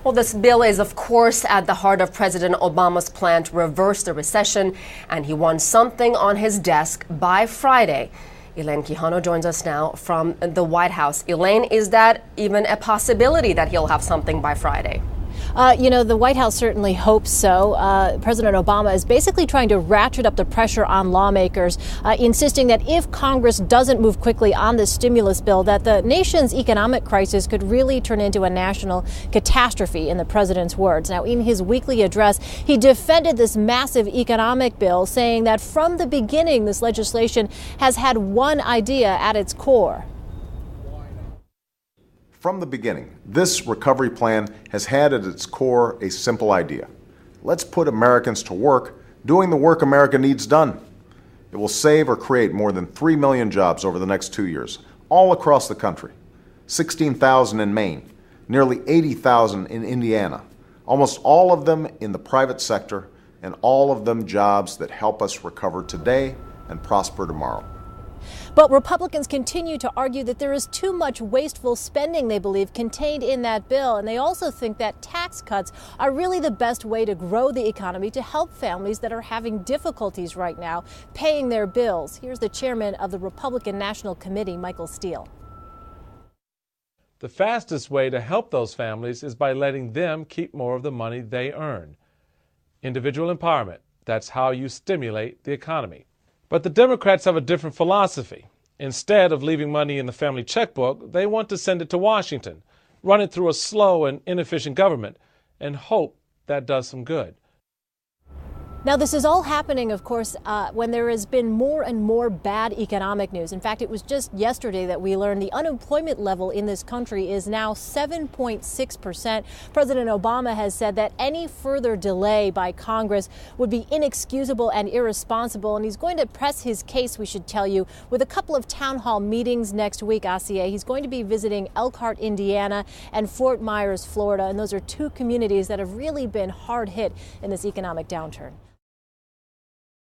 Well, this bill is, of course, at the heart of President Obama's plan to reverse the recession, and he wants something on his desk by Friday. Elaine Quijano joins us now from the White House. Elaine, is that even a possibility that he'll have something by Friday? The White House certainly hopes so. President Obama is basically trying to ratchet up the pressure on lawmakers, insisting that if Congress doesn't move quickly on this stimulus bill, that the nation's economic crisis could really turn into a national catastrophe, in the president's words. Now, in his weekly address, he defended this massive economic bill, saying that from the beginning, this legislation has had one idea at its core. From the beginning, this recovery plan has had at its core a simple idea. Let's put Americans to work doing the work America needs done. It will save or create more than 3 million jobs over the next 2 years, all across the country. 16,000 in Maine, nearly 80,000 in Indiana, almost all of them in the private sector, and all of them jobs that help us recover today and prosper tomorrow. But Republicans continue to argue that there is too much wasteful spending, they believe, contained in that bill. And they also think that tax cuts are really the best way to grow the economy, to help families that are having difficulties right now paying their bills. Here's the chairman of the Republican National Committee, Michael Steele. The fastest way to help those families is by letting them keep more of the money they earn. Individual empowerment, that's how you stimulate the economy. But the Democrats have a different philosophy. Instead of leaving money in the family checkbook, they want to send it to Washington, run it through a slow and inefficient government, and hope that does some good. Now, this is all happening, of course, when there has been more and more bad economic news. In fact, it was just yesterday that we learned the unemployment level in this country is now 7.6%. President Obama has said that any further delay by Congress would be inexcusable and irresponsible. And he's going to press his case, we should tell you, with a couple of town hall meetings next week, Asier. He's going to be visiting Elkhart, Indiana, and Fort Myers, Florida. And those are two communities that have really been hard hit in this economic downturn.